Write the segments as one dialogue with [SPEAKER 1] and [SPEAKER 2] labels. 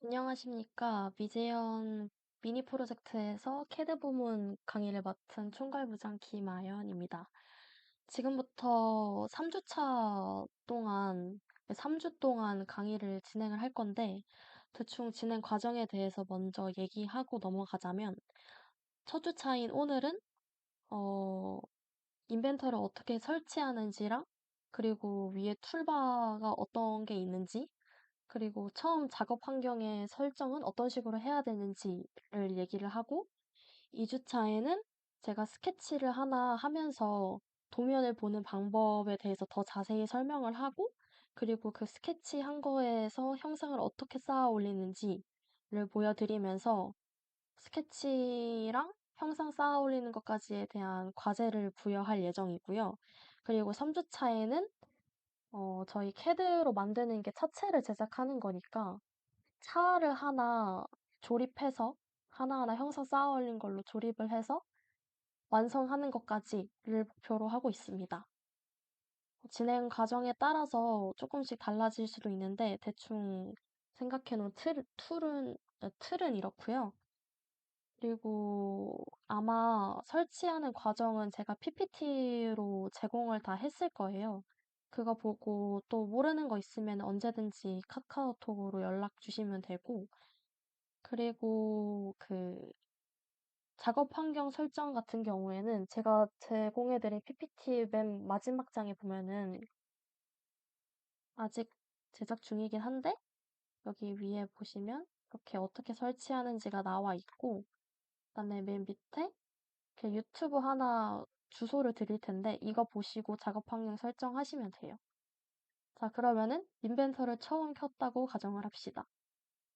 [SPEAKER 1] 안녕하십니까. 미재현 미니 프로젝트에서 캐드 부문 강의를 맡은 총괄부장 김아연입니다. 지금부터 3주차 동안, 3주 동안 강의를 진행을 할 건데, 대충 진행 과정에 대해서 먼저 얘기하고 넘어가자면, 첫 주차인 오늘은, 어, 인벤터를 어떻게 설치하는지랑, 그리고 위에 툴바가 어떤 게 있는지, 그리고 처음 작업 환경의 설정은 어떤 식으로 해야 되는지를 얘기를 하고, 2주차에는 제가 스케치를 하나 하면서 도면을 보는 방법에 대해서 더 자세히 설명을 하고, 그리고 그 스케치 한 거에서 형상을 어떻게 쌓아 올리는지를 보여드리면서 스케치랑 형상 쌓아 올리는 것까지에 대한 과제를 부여할 예정이고요. 그리고 3주차에는 저희 캐드로 만드는 게 차체를 제작하는 거니까 차를 하나 조립해서 하나하나 형상 쌓아 올린 걸로 조립을 해서 완성하는 것까지를 목표로 하고 있습니다. 진행 과정에 따라서 조금씩 달라질 수도 있는데 대충 생각해 놓은 틀은 이렇고요. 그리고 아마 설치하는 과정은 제가 PPT로 제공을 다 했을 거예요. 그거 보고 또 모르는 거 있으면 언제든지 카카오톡으로 연락 주시면 되고, 그리고 그 작업 환경 설정 같은 경우에는 제가 제공해드린 PPT 맨 마지막 장에 보면은 아직 제작 중이긴 한데 여기 위에 보시면 이렇게 어떻게 설치하는지가 나와 있고, 그다음에 맨 밑에 이렇게 유튜브 하나 주소를 드릴 텐데 이거 보시고 작업 환경 설정하시면 돼요. 자, 그러면은 인벤터를 처음 켰다고 가정을 합시다.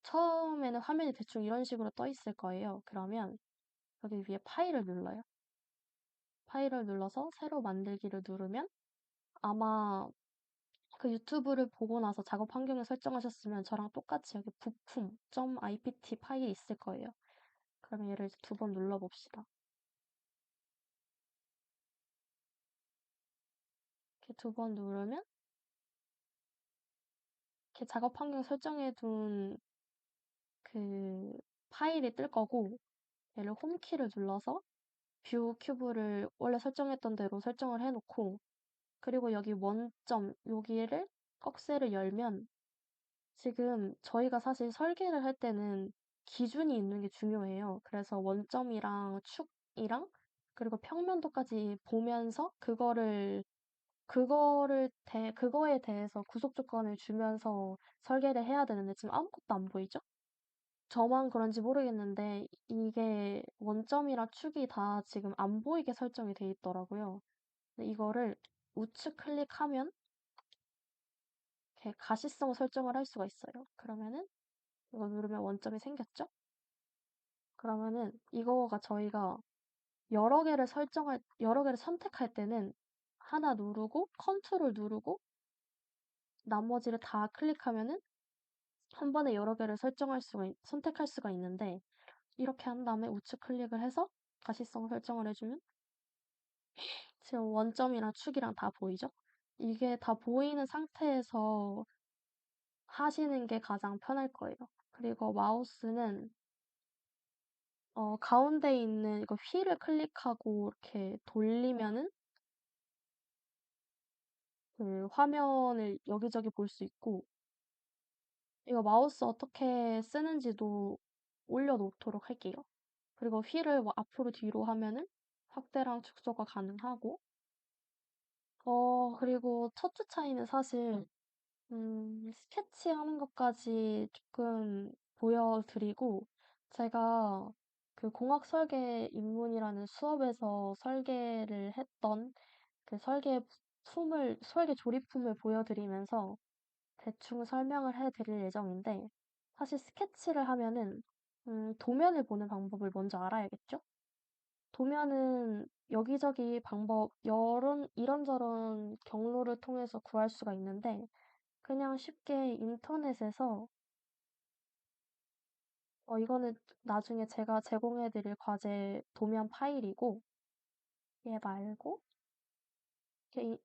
[SPEAKER 1] 처음에는 화면이 대충 이런 식으로 떠 있을 거예요. 그러면 여기 위에 파일을 눌러요. 파일을 눌러서 새로 만들기를 누르면 아마 그 유튜브를 보고 나서 작업 환경을 설정하셨으면 저랑 똑같이 여기 부품.ipt 파일이 있을 거예요. 그러면 얘를 두 번 눌러봅시다. 이렇게 두 번 누르면 이렇게 작업 환경 설정해 둔 그 파일이 뜰 거고, 얘를 홈키를 눌러서 뷰 큐브를 원래 설정했던 대로 설정을 해놓고, 그리고 여기 원점 여기를 꺽쇠를 열면 지금 저희가 사실 설계를 할 때는 기준이 있는 게 중요해요. 그래서 원점이랑 축이랑 그리고 평면도까지 보면서 그거에 대해서 구속 조건을 주면서 설계를 해야 되는데 지금 아무것도 안 보이죠? 저만 그런지 모르겠는데 이게 원점이랑 축이 다 지금 안 보이게 설정이 돼 있더라고요. 근데 이거를 우측 클릭하면 이렇게 가시성 설정을 할 수가 있어요. 그러면은 이거 누르면 원점이 생겼죠? 그러면은 이거가 저희가 여러 개를 선택할 때는 하나 누르고 컨트롤 누르고 나머지를 다 클릭하면은 한 번에 여러 개를 선택할 수가 있는데 이렇게 한 다음에 우측 클릭을 해서 가시성 설정을 해주면 지금 원점이랑 축이랑 다 보이죠? 이게 다 보이는 상태에서 하시는 게 가장 편할 거예요. 그리고 마우스는 가운데 있는 이거 휠을 클릭하고 이렇게 돌리면은 그 화면을 여기저기 볼 수 있고, 이거 마우스 어떻게 쓰는지도 올려놓도록 할게요. 그리고 휠을 앞으로 뒤로 하면은 확대랑 축소가 가능하고, 그리고 첫 주 차이는 사실, 스케치하는 것까지 조금 보여드리고, 제가 그 공학 설계 입문이라는 수업에서 설계를 했던 그 설계 조립품을 보여드리면서 대충 설명을 해드릴 예정인데, 사실 스케치를 하면은, 도면을 보는 방법을 먼저 알아야겠죠? 도면은 여기저기 이런저런 경로를 통해서 구할 수가 있는데, 그냥 쉽게 인터넷에서, 이거는 나중에 제가 제공해드릴 과제 도면 파일이고, 얘 말고, 이렇게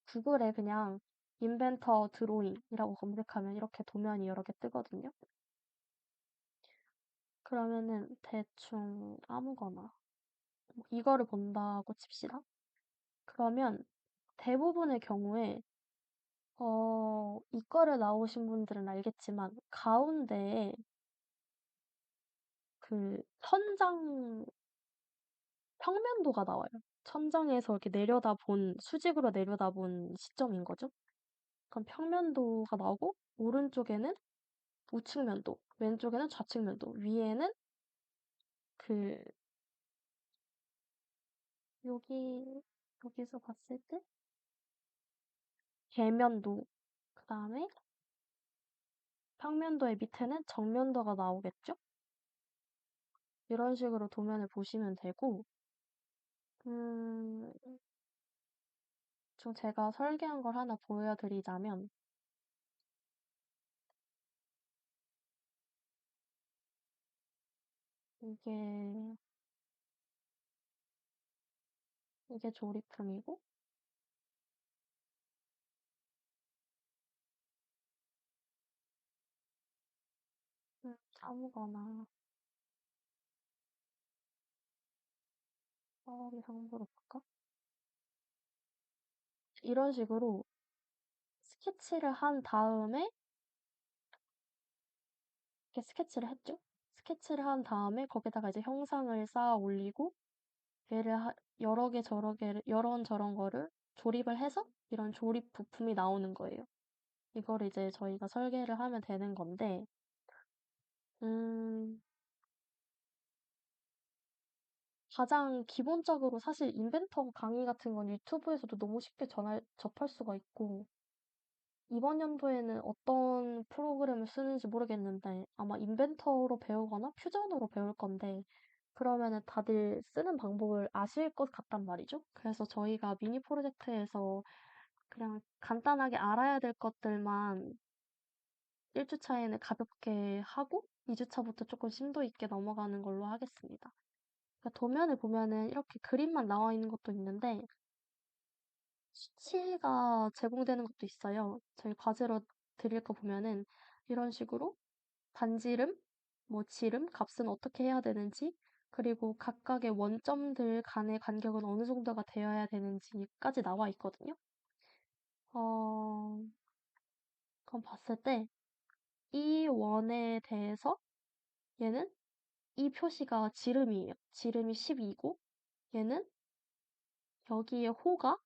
[SPEAKER 1] 구글에 그냥 인벤터 드로잉이라고 검색하면 이렇게 도면이 여러 개 뜨거든요. 그러면은 대충 아무거나 뭐 이거를 본다고 칩시다. 그러면 대부분의 경우에 이과를 나오신 분들은 알겠지만 가운데에 그 천장 평면도가 나와요. 천장에서 이렇게 내려다본 수직으로 내려다본 시점인 거죠. 그럼 평면도가 나오고 오른쪽에는 우측면도, 왼쪽에는 좌측면도, 위에는 그 여기 여기서 봤을 때 대면도, 그다음에 평면도의 밑에는 정면도가 나오겠죠? 이런 식으로 도면을 보시면 되고, 음, 좀 제가 설계한 걸 하나 보여드리자면, 이게, 이게 조립품이고, 아무거나, 상부로 볼까? 이런 식으로 스케치를 한 다음에, 이렇게 스케치를 했죠? 스케치를 한 다음에 거기다가 이제 형상을 쌓아 올리고, 여러 개 저러 개를, 여런저런 거를 조립을 해서 이런 조립 부품이 나오는 거예요. 이걸 이제 저희가 설계를 하면 되는 건데, 음, 가장 기본적으로 사실 인벤터 강의 같은 건 유튜브에서도 너무 쉽게 접할 수가 있고, 이번 연도에는 어떤 프로그램을 쓰는지 모르겠는데, 아마 인벤터로 배우거나 퓨전으로 배울 건데, 그러면은 다들 쓰는 방법을 아실 것 같단 말이죠. 그래서 저희가 미니 프로젝트에서 그냥 간단하게 알아야 될 것들만 1주차에는 가볍게 하고, 2주차부터 조금 심도 있게 넘어가는 걸로 하겠습니다. 그러니까 도면을 보면은 이렇게 그림만 나와 있는 것도 있는데, 수치가 제공되는 것도 있어요. 저희 과제로 드릴 거 보면은 이런 식으로 반지름, 뭐 지름, 값은 어떻게 해야 되는지, 그리고 각각의 원점들 간의 간격은 어느 정도가 되어야 되는지까지 나와 있거든요. 어, 그럼 봤을 때 이 원에 대해서 얘는 이 표시가 지름이에요. 지름이 12고 얘는 여기에 호가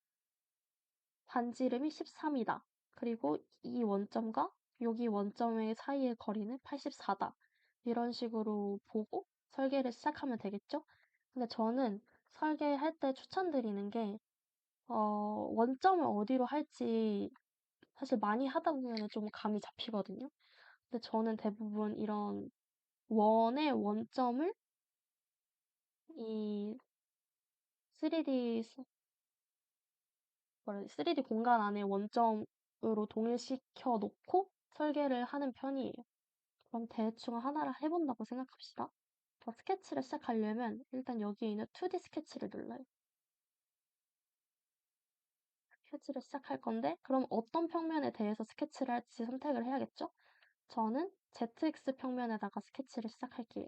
[SPEAKER 1] 반지름이 13이다. 그리고 이 원점과 여기 원점의 사이의 거리는 84다. 이런 식으로 보고 설계를 시작하면 되겠죠? 근데 저는 설계할 때 추천드리는 게, 원점을 어디로 할지 사실 많이 하다 보면 좀 감이 잡히거든요. 근데 저는 대부분 이런 원의 원점을 이 3D, 3D 공간 안에 원점으로 동일시켜 놓고 설계를 하는 편이에요. 그럼 대충 하나를 해본다고 생각합시다. 스케치를 시작하려면 일단 여기 있는 2D 스케치를 눌러요. 스케치를 시작할 건데, 그럼 어떤 평면에 대해서 스케치를 할지 선택을 해야겠죠? 저는 ZX 평면에다가 스케치를 시작할게요.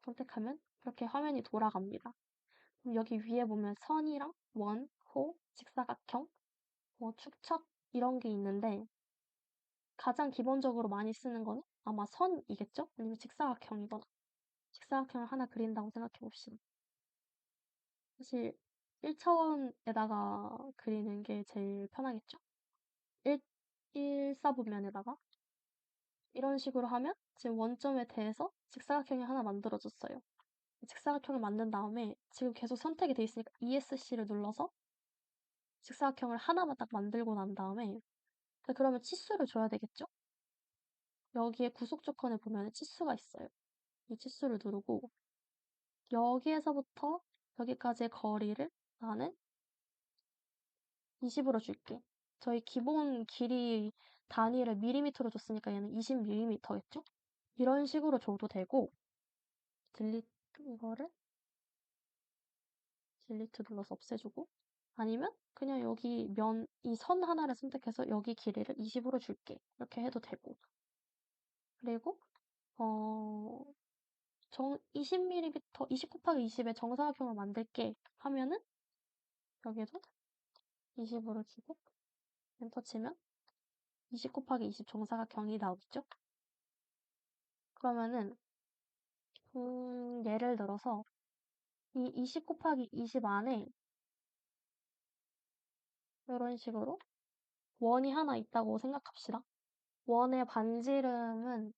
[SPEAKER 1] 선택하면 이렇게 화면이 돌아갑니다. 그럼 여기 위에 보면 선이랑 원, 호, 직사각형, 뭐 축척 이런 게 있는데 가장 기본적으로 많이 쓰는 거는 아마 선이겠죠? 아니면 직사각형이거나. 직사각형을 하나 그린다고 생각해 봅시다. 사실 1차원에다가 그리는 게 제일 편하겠죠? 1, 1사분면에다가 이런 식으로 하면 지금 원점에 대해서 직사각형이 하나 만들어졌어요. 직사각형을 만든 다음에 지금 계속 선택이 돼 있으니까 ESC를 눌러서 직사각형을 하나만 딱 만들고 난 다음에 그러면 치수를 줘야 되겠죠? 여기에 구속 조건을 보면 치수가 있어요. 이 치수를 누르고 여기에서부터 여기까지의 거리를 나는 20으로 줄게. 저희 기본 길이 단위를 밀리미터로 줬으니까 얘는 20mm겠죠? 이런 식으로 줘도 되고 이거를 딜리트 눌러서 없애주고 아니면 그냥 여기 이 선 하나를 선택해서 여기 길이를 20으로 줄게. 이렇게 해도 되고 그리고 어 20mm, 20 곱하기 20의 정사각형을 만들게 하면은 여기도 20으로 주고 엔터 치면 20 곱하기 20 정사각형이 나오겠죠? 그러면은 예를 들어서 이 20 곱하기 20 안에 이런 식으로 원이 하나 있다고 생각합시다. 원의 반지름은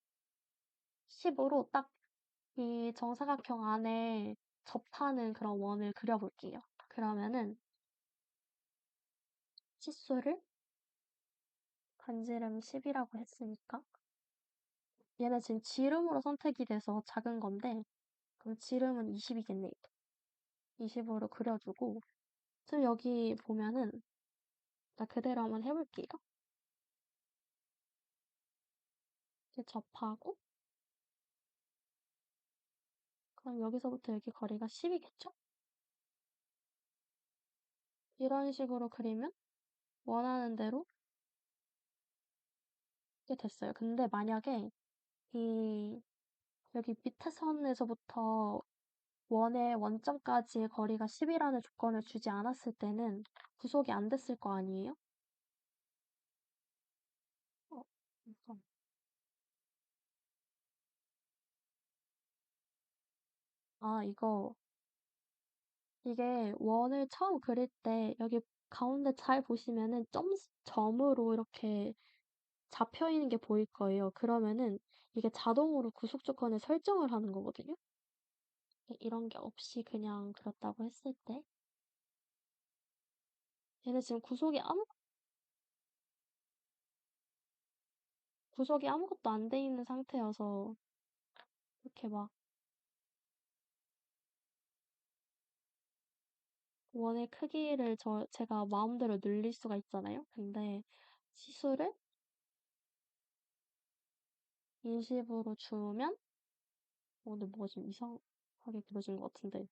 [SPEAKER 1] 10으로 딱 이 정사각형 안에 접하는 그런 원을 그려볼게요. 그러면은 치수를 반지름 10이라고 했으니까 얘는 지금 지름으로 선택이 돼서 작은 건데 그럼 지름은 20이겠네요. 20으로 그려주고 지금 여기 보면은 나 그대로 한번 해볼게요. 이렇게 접하고 그럼 여기서부터 여기 거리가 10이겠죠? 이런 식으로 그리면 원하는 대로 이렇게 됐어요. 근데 만약에 이 여기 밑에 선에서부터 원의 원점까지의 거리가 10이라는 조건을 주지 않았을 때는 구속이 안 됐을 거 아니에요? 어, 잠깐. 아, 이게 원을 처음 그릴 때 여기 가운데 잘 보시면은 점으로 이렇게 잡혀 있는 게 보일 거예요. 그러면은 이게 자동으로 구속 조건을 설정을 하는 거거든요. 이런 게 없이 그냥 그렸다고 했을 때 얘는 지금 구속이 아무것도 안 돼 있는 상태여서 이렇게 막 원의 크기를 제가 마음대로 늘릴 수가 있잖아요. 근데 치수를 20으로 주면 근데 뭐가 좀 이상하게 그려진 것 같은데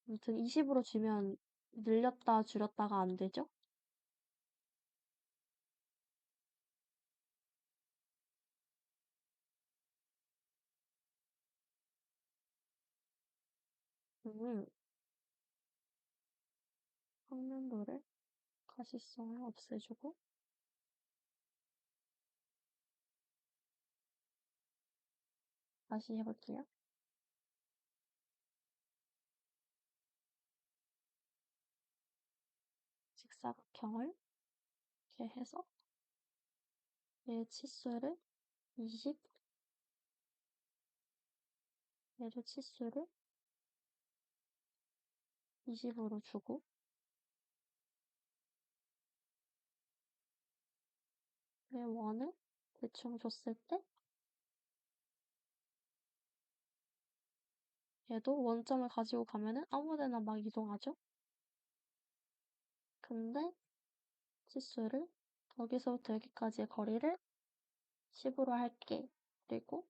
[SPEAKER 1] 아무튼 20으로 주면 늘렸다 줄였다가 안 되죠? 음, 평면도를 가시성을 없애주고 다시 해볼게요. 직사각형을 이렇게 해서 얘 치수를 20, 얘도 치수를 20으로 주고 얘 원을 대충 줬을 때 얘도 원점을 가지고 가면은 아무 데나 막 이동하죠? 근데 치수를 여기서부터 여기까지의 거리를 10으로 할게. 그리고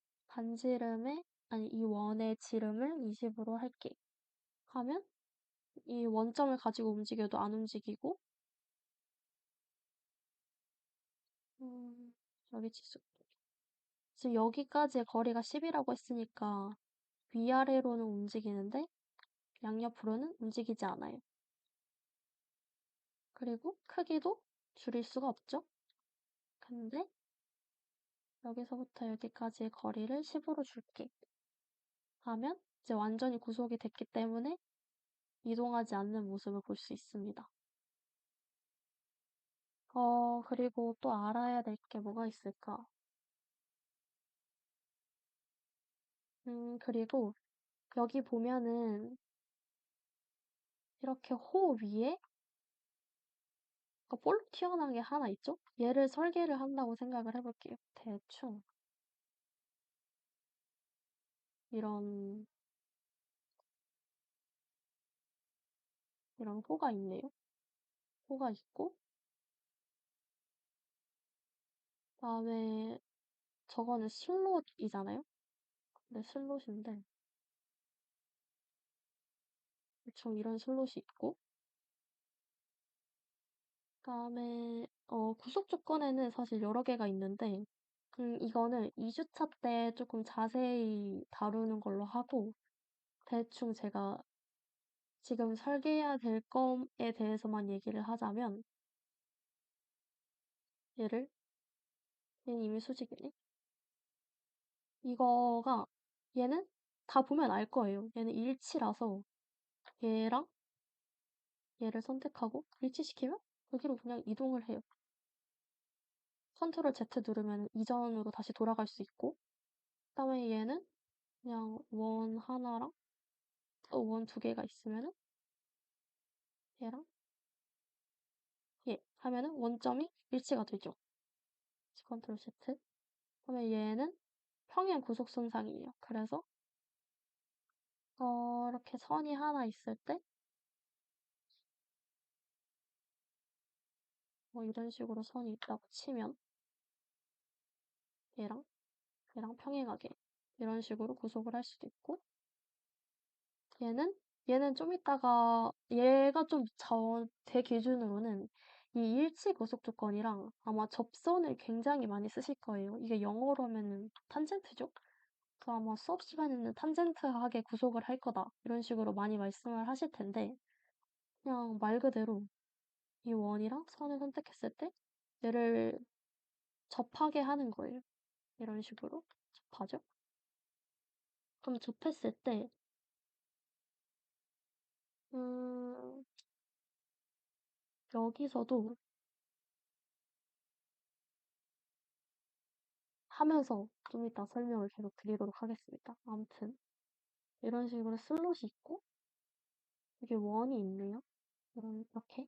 [SPEAKER 1] 이 원의 지름을 20으로 할게. 하면 이 원점을 가지고 움직여도 안 움직이고 음, 여기 치수 지금 여기까지의 거리가 10이라고 했으니까 위아래로는 움직이는데 양옆으로는 움직이지 않아요. 그리고 크기도 줄일 수가 없죠. 근데 여기서부터 여기까지의 거리를 10으로 줄게. 하면 이제 완전히 구속이 됐기 때문에 이동하지 않는 모습을 볼 수 있습니다. 그리고 또 알아야 될 게 뭐가 있을까? 그리고 여기 보면은 이렇게 호 위에 볼록 튀어나온 게 하나 있죠? 얘를 설계를 한다고 생각을 해볼게요. 대충 이런 호가 있네요. 호가 있고 그다음에 저거는 슬롯이잖아요. 근데 슬롯인데 대충 이런 슬롯이 있고 그다음에 구속 조건에는 사실 여러 개가 있는데 이거는 2주차 때 조금 자세히 다루는 걸로 하고, 대충 제가 지금 설계해야 될 것에 대해서만 얘기를 하자면, 얘를, 얘는 이미 수직이네. 이거가, 얘는 다 보면 알 거예요. 얘는 일치라서, 얘랑 얘를 선택하고, 일치시키면 여기로 그냥 이동을 해요. 컨트롤 Z 누르면 이전으로 다시 돌아갈 수 있고, 그다음에 얘는 그냥 원 하나랑 또 원 두 개가 있으면은 얘랑 얘 하면은 원점이 일치가 되죠. 컨트롤 Z. 그다음에 얘는 평행 구속선상이에요. 그래서 이렇게 선이 하나 있을 때 뭐 이런 식으로 선이 있다고 치면 얘랑 얘랑 평행하게 이런 식으로 구속을 할 수도 있고, 얘는 얘는 좀 이따가 얘가 좀 제 기준으로는 이 일치 구속 조건이랑 아마 접선을 굉장히 많이 쓰실 거예요. 이게 영어로 하면은 탄젠트죠? 그 아마 수업 시간에는 탄젠트하게 구속을 할 거다 이런 식으로 많이 말씀을 하실 텐데, 그냥 말 그대로 이 원이랑 선을 선택했을 때 얘를 접하게 하는 거예요. 이런 식으로 접하죠. 그럼 접했을 때 음, 여기서도 하면서 좀 이따 설명을 계속 드리도록 하겠습니다. 아무튼 이런 식으로 슬롯이 있고 여기 원이 있네요. 이렇게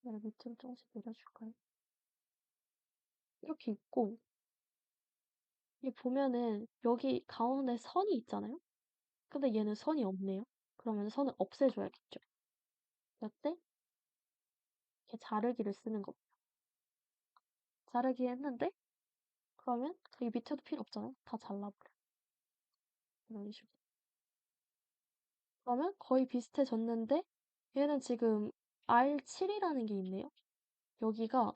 [SPEAKER 1] 얘를 밑으로 조금씩 내려줄까요? 이렇게 있고, 이 보면은 여기 가운데 선이 있잖아요. 근데 얘는 선이 없네요. 그러면 선을 없애줘야겠죠. 이때 이렇게 자르기를 쓰는 겁니다. 자르기 했는데 그러면 여기 밑에도 필요 없잖아요. 다 잘라버려. 이런 식으로. 그러면 거의 비슷해졌는데 얘는 지금 R7이라는 게 있네요. 여기가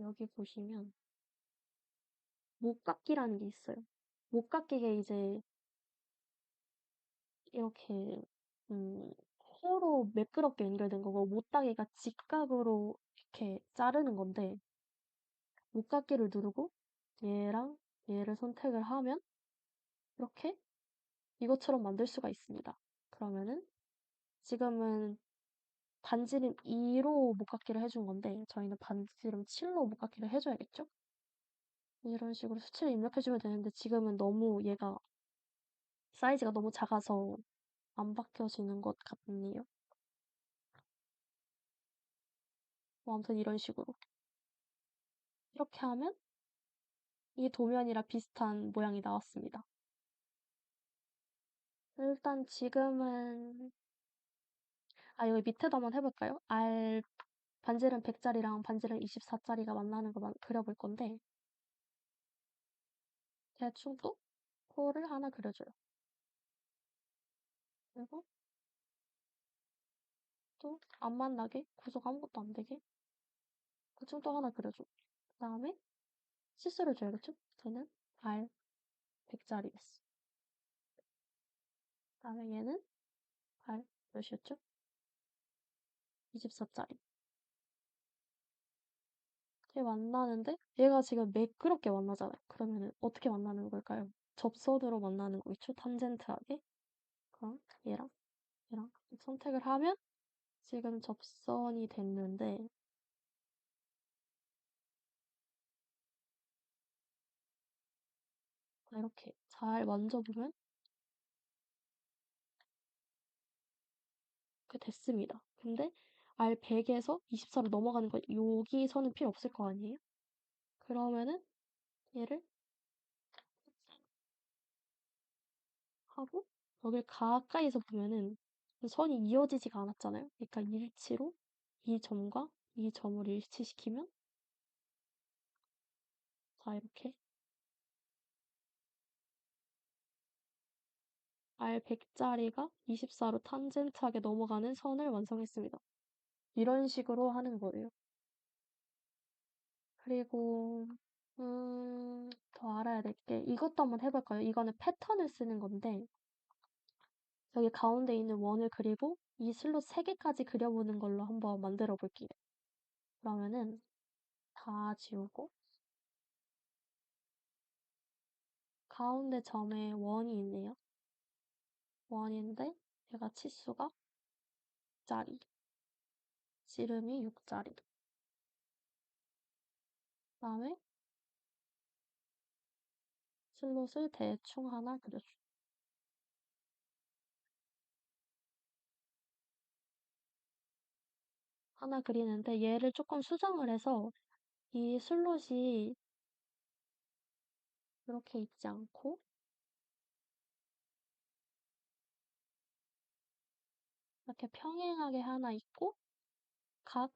[SPEAKER 1] 여기 보시면 못깎기라는 게 있어요. 못깎기가 이제 이렇게 호로 매끄럽게 연결된 거고, 못따기가 직각으로 이렇게 자르는 건데, 못깎기를 누르고 얘랑 얘를 선택을 하면 이렇게 이것처럼 만들 수가 있습니다. 그러면은 지금은 반지름 2로 못깎기를 해준 건데 저희는 반지름 7로 못깎기를 해줘야겠죠? 이런 식으로 수치를 입력해주면 되는데 지금은 너무 얘가 사이즈가 너무 작아서 안 바뀌어지는 것 같네요. 뭐 아무튼 이런 식으로 이렇게 하면 이 도면이랑 비슷한 모양이 나왔습니다. 일단 지금은 여기 밑에도 한번 해볼까요? 반지름 100짜리랑 반지름 24짜리가 만나는 거 그려볼 건데 대충 또 코를 하나 그려줘요. 그리고 또 안 만나게 구속 아무것도 안 되게 대충 또 하나 그려줘. 그 다음에 실수를 줘야겠죠? 저는 R 100짜리였어. 그 다음에 얘는 R 몇이었죠? 24짜리. 이렇게 만나는데 얘가 지금 매끄럽게 만나잖아요. 그러면은 어떻게 만나는 걸까요? 접선으로 만나는 거겠죠? 탄젠트하게. 그럼 얘랑 선택을 하면 지금 접선이 됐는데 이렇게 잘 만져보면 이렇게 됐습니다. 근데 R100에서 24로 넘어가는 거 여기서는 필요 없을 거 아니에요? 그러면은 얘를 하고 여길 가까이서 보면은 선이 이어지지가 않았잖아요. 그러니까 일치로 이 점과 이 점을 일치시키면 자 이렇게 R100짜리가 24로 탄젠트하게 넘어가는 선을 완성했습니다. 이런 식으로 하는 거예요. 그리고 더 알아야 될 게 이것도 한번 해볼까요? 이거는 패턴을 쓰는 건데 여기 가운데 있는 원을 그리고 이 슬롯 3개까지 그려보는 걸로 한번 만들어 볼게요. 그러면은 다 지우고 가운데 점에 원이 있네요. 원인데 얘가 치수가 6짜리, 씨름이 6짜리. 그다음에 슬롯을 대충 하나 그려줘. 하나 그리는데 얘를 조금 수정을 해서 이 슬롯이 이렇게 있지 않고 이렇게 평행하게 하나 있고 각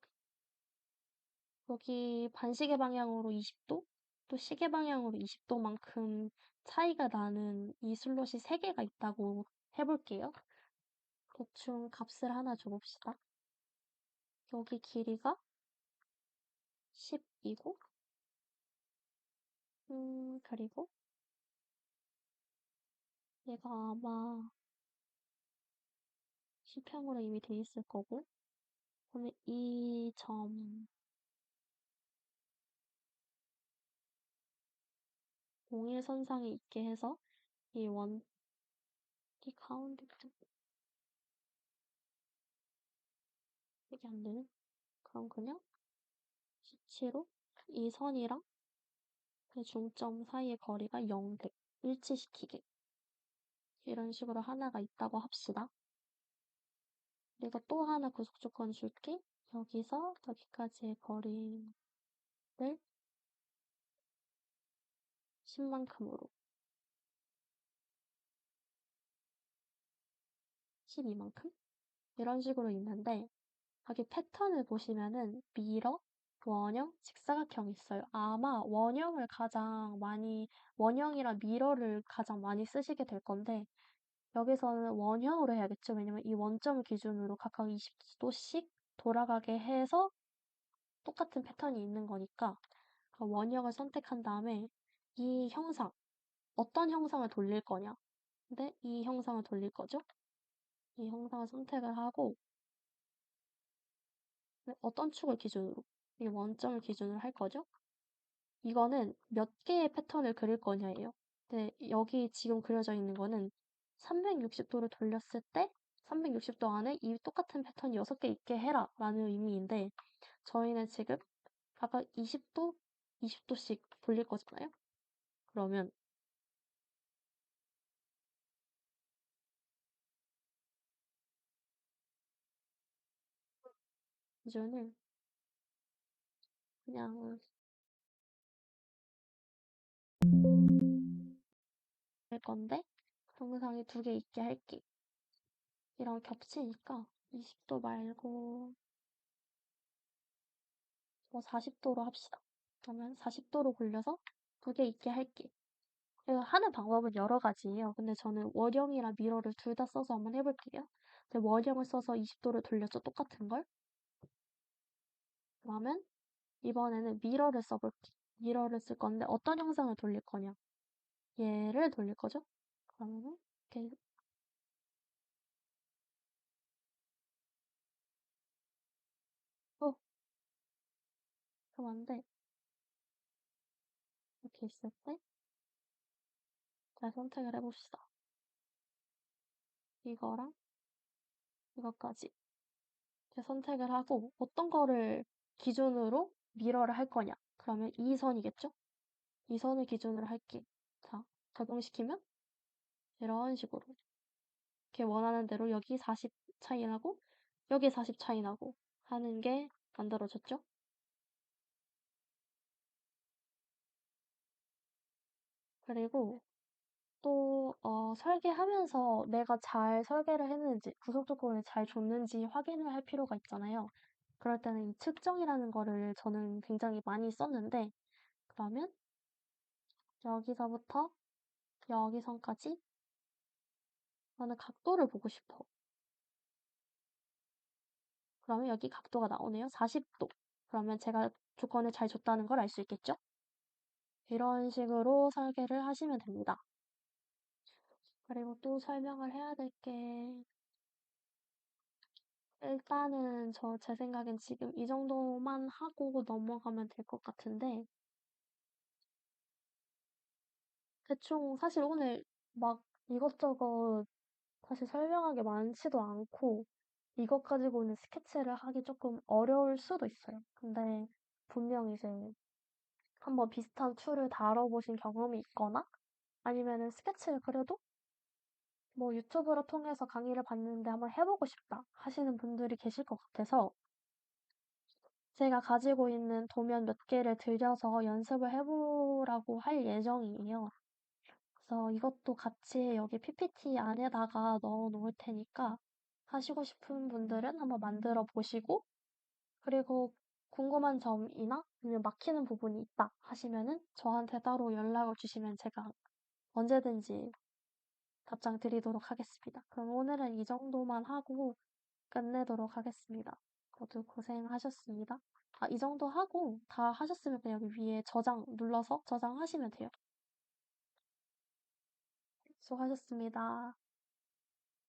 [SPEAKER 1] 여기 반시계 방향으로 20도 또 시계 방향으로 20도만큼 차이가 나는 이 슬롯이 3개가 있다고 해볼게요. 대충 값을 하나 줘봅시다. 여기 길이가 10이고 그리고 얘가 아마 10평으로 이미 돼 있을 거고 그러면 이 점 동일선상에 있게 해서 이 가운데 좀 이게 안 되네. 그럼 그냥 수치로 이 선이랑 그 중점 사이의 거리가 0돼. 일치시키게. 이런 식으로 하나가 있다고 합시다. 그리고 또 하나 구속 조건 줄게. 여기서 여기까지의 거리를 10만큼으로 12만큼? 이런 식으로 있는데 여기 패턴을 보시면은 미러, 원형, 직사각형이 있어요. 아마 원형이랑 미러를 가장 많이 쓰시게 될 건데 여기서는 원형으로 해야겠죠. 왜냐면 이 원점을 기준으로 각각 20도씩 돌아가게 해서 똑같은 패턴이 있는 거니까 원형을 선택한 다음에 이 형상, 어떤 형상을 돌릴 거냐. 근데 이 형상을 돌릴 거죠. 이 형상을 선택을 하고 어떤 축을 기준으로 이 원점을 기준으로 할 거죠. 이거는 몇 개의 패턴을 그릴 거냐예요. 근데 여기 지금 그려져 있는 거는 360도를 돌렸을 때 360도 안에 이 똑같은 패턴이 6개 있게 해라 라는 의미인데 저희는 지금 각각 20도, 20도씩 돌릴 거잖아요. 그러면 기준을 그냥 할 건데 동영상이 2개 있게 할게. 이랑 겹치니까 20도 말고 뭐 40도로 합시다. 그러면 40도로 굴려서 2개 있게 할게. 이거 하는 방법은 여러 가지예요. 근데 저는 원형이랑 미러를 둘 다 써서 한번 해볼게요. 근데 원형을 써서 20도를 돌렸죠. 똑같은 걸. 그러면 이번에는 미러를 써볼게. 미러를 쓸 건데 어떤 영상을 돌릴 거냐. 얘를 돌릴 거죠. 그러면은 이렇게 어 그럼 안 돼. 이렇게 있을 때 잘 선택을 해봅시다. 이거랑 이거까지 이렇게 선택을 하고 어떤 거를 기준으로 미러를 할 거냐. 그러면 이 선이겠죠? 이 선을 기준으로 할게. 자, 적용시키면 이런 식으로 이렇게 원하는 대로 여기 40 차이 나고 여기 40 차이 나고 하는 게 만들어졌죠? 그리고 또 설계하면서 내가 잘 설계를 했는지 구속 조건을 잘 줬는지 확인을 할 필요가 있잖아요. 그럴 때는 이 측정이라는 거를 저는 굉장히 많이 썼는데 그러면 여기서부터 여기선까지 나는 각도를 보고 싶어. 그러면 여기 각도가 나오네요. 40도. 그러면 제가 조건을 잘 줬다는 걸 알 수 있겠죠? 이런 식으로 설계를 하시면 됩니다. 그리고 또 설명을 해야 될 게, 일단은 제 생각엔 지금 이 정도만 하고 넘어가면 될 것 같은데, 대충 사실 오늘 막 이것저것 사실 설명할 게 많지도 않고, 이것 가지고는 스케치를 하기 조금 어려울 수도 있어요. 근데 분명 이제 한번 비슷한 툴을 다뤄보신 경험이 있거나 아니면은 스케치를 그래도 뭐 유튜브를 통해서 강의를 봤는데 한번 해보고 싶다 하시는 분들이 계실 것 같아서 제가 가지고 있는 도면 몇 개를 들여서 연습을 해보라고 할 예정이에요. 그래서 이것도 같이 여기 PPT 안에다가 넣어 놓을 테니까 하시고 싶은 분들은 한번 만들어 보시고 그리고 궁금한 점이나 아니면 막히는 부분이 있다 하시면은 저한테 따로 연락을 주시면 제가 언제든지 답장 드리도록 하겠습니다. 그럼 오늘은 이 정도만 하고 끝내도록 하겠습니다. 모두 고생하셨습니다. 아, 이 정도 하고 다 하셨으면 그냥 여기 위에 저장 눌러서 저장하시면 돼요. 수고하셨습니다.